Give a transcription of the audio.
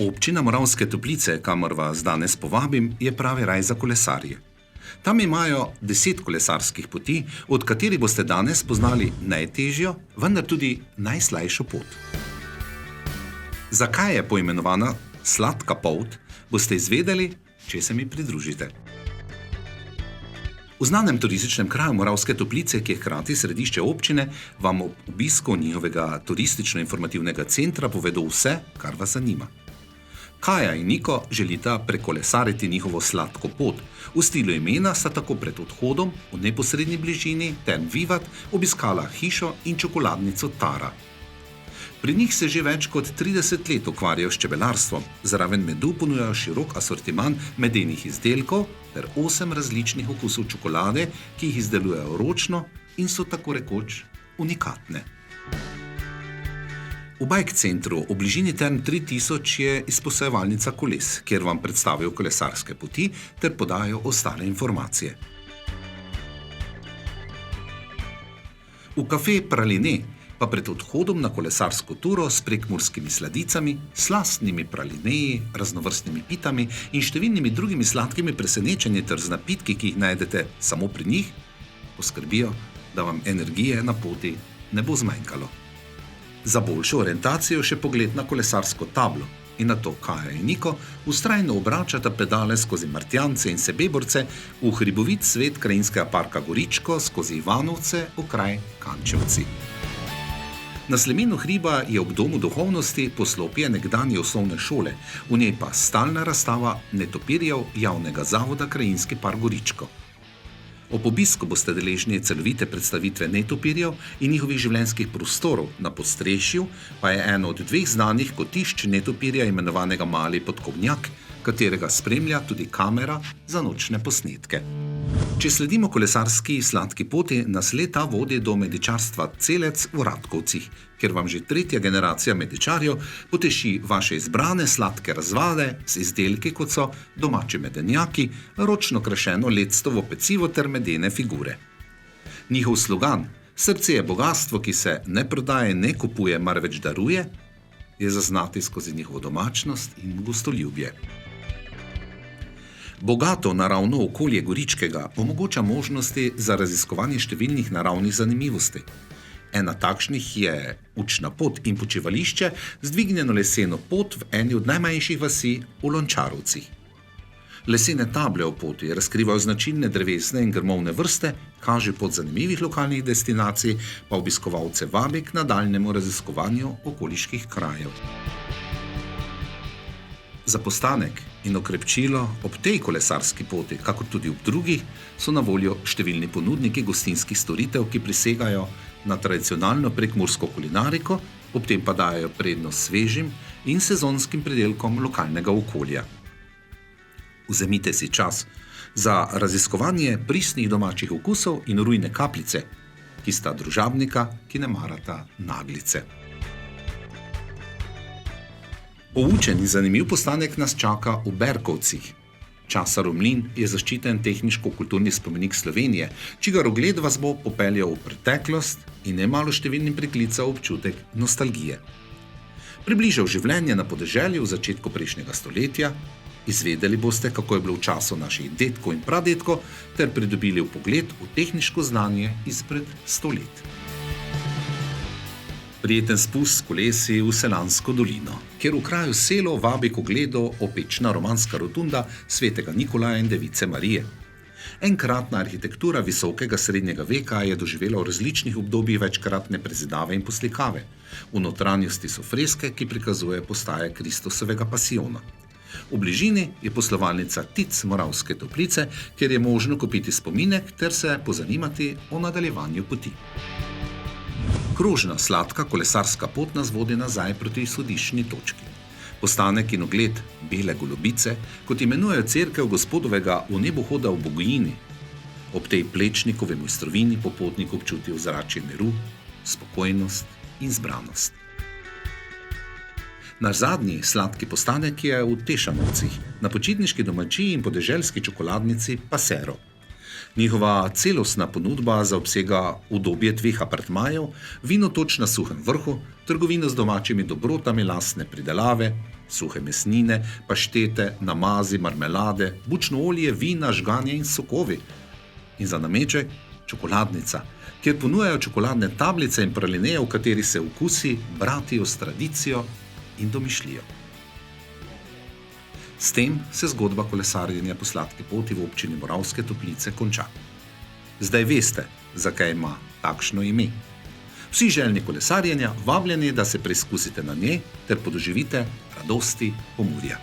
Občina Moravske Toplice, kamor vas danes povabim, je pravi raj za kolesarje. Tam imajo 10 kolesarskih poti, od katerih boste danes poznali najtežjo, vendar tudi najslajšo pot. Zakaj je poimenovana Sladka pot, boste izvedeli, če se mi pridružite. V znanem turističnem kraju Moravske Toplice, ki je hkrati središče občine, vam ob obisku njihovega turistično-informativnega centra povedo vse, kar vas zanima. Kaja in Niko želita prekolesariti njihovo sladko pot. V stilu imena sta tako pred odhodom v neposrednji bližini Term Vivat obiskala hišo in čokoladnico Tara. Pri njih se že več kot 30 let ukvarjajo s čebelarstvom, zraven medu ponujajo širok asortiman medenih izdelkov ter 8 različnih okusov čokolade, ki jih izdelujejo ročno in so tako rekoč unikatne. V bike centru v bližini Term 3000 je izposojevalnica koles, kjer vam predstavijo kolesarske poti ter podajo ostale informacije. V kafe Praline pa pred odhodom na kolesarsko turo s prekmurskimi sladicami, slastnimi pralineji, raznovrstnimi pitami in številnimi drugimi sladkimi presenečenji ter z napitki, ki jih najdete samo pri njih, poskrbijo, da vam energije na poti ne bo zmanjkalo. Za boljšo orientacijo še pogled na kolesarsko tablo in na to Kaja in Niko vztrajno obračata pedale skozi Martjance in Sebeborce v hribovit svet krajinskega parka Goričko skozi Ivanovce v kraj Kančevci. Na slemenu hriba je ob domu duhovnosti poslopje nekdanje osnovne šole, v njej pa stalna razstava netopirjev javnega zavoda Krajinski park Goričko. Ob obisku boste deležni celovite predstavitve netopirjev in njihovih življenjskih prostorov, na podstrešju pa je eno od 2 znanih kotišč netopirja imenovanega Mali podkovnjak, katerega spremlja tudi kamera za nočne posnetke. Če sledimo kolesarski sladki poti, nas leta vodi do medičarstva Celec v Ratkovcih, kjer vam že 3. generacija medičarjev poteši vaše izbrane sladke razvade z izdelki, kot so domači medenjaki, ročno krašeno lectovo pecivo ter medene figure. Njihov slogan "Srce je bogastvo, ki se ne prodaje, ne kupuje, marveč daruje", je zaznati skozi njihovo domačnost in gostoljubje. Bogato naravno okolje Goričkega omogoča možnosti za raziskovanje številnih naravnih zanimivosti. Ena takšnih je učna pot in počivališče z dvignjeno leseno pot v eni od najmanjših vasi v Lončarovcih. Lesene table o poti razkrivajo značilne drevesne in grmovne vrste, kaže pot zanimivih lokalnih destinacij, pa obiskovalce vabi k nadaljnjemu raziskovanju okoliških krajev. Za postanek in okrepčilo ob tej kolesarski poti, kakor tudi ob drugih, so na voljo številni ponudniki gostinskih storitev, ki prisegajo na tradicionalno prekmursko kulinariko, ob tem pa dajo prednost svežim in sezonskim pridelkom lokalnega okolja. Vzemite si čas za raziskovanje pristnih domačih okusov in rujne kapljice, ki sta družabnika, ki ne marata naglice. Poučen in zanimiv postanek nas čaka v Berkovcih. Časarov mlin je zaščiten tehniško-kulturni spomenik Slovenije, čigar ogled vas bo popeljal v preteklost in nemalo številnim priklical občutek nostalgije. Približal življenje na podeželju v začetku prejšnjega stoletja, izvedeli boste, kako je bilo v času naših dedkov in pradedkov, ter pridobili vpogled v tehniško znanje izpred 100 let. Prijeten spust s kolesi v Selansko dolino, kjer v kraju Selo vabi k ogledu opečna romanska rotunda svetega Nikolaja in device Marije. Enkratna arhitektura visokega srednjega veka je doživela v različnih obdobjih večkratne prezidave in poslikave. V notranjosti so freske, ki prikazuje postaje Kristusovega pasijona. V bližini je poslovalnica Tic Moravske Toplice, kjer je možno kupiti spominek ter se pozanimati o nadaljevanju poti. Krožna, sladka kolesarska pot nas vodi nazaj proti izhodiščni točki. Postanek in ogled Bele golobice, kot imenujejo cerkev Gospodovega vnebohoda v Bogojini. Ob tej Plečnikovi mojstrovini popotnik občuti ozračje miru, spokojnost in zbranost. Naš zadnji sladki postanek je v Tešanovcih, na počitniški domačiji in podeželski čokoladnici Pasero. Njihova celostna ponudba zaobsega udobje 2 apartmajev, vinotoč na Suhem Vrhu, trgovino z domačimi dobrotami lastne pridelave, suhe mesnine, paštete, namazi, marmelade, bučno olje, vina, žganje in sokovi. In za nameček čokoladnica, kjer ponujajo čokoladne tablice in pralineje, v kateri se vkusi bratijo s tradicijo in domišljijo. S tem se zgodba kolesarjenja po sladki poti v občini Moravske Toplice konča. Zdaj veste, zakaj ima takšno ime. Vsi željni kolesarjenja vabljeni, da se preizkusite na njej ter podoživite radosti Pomurja.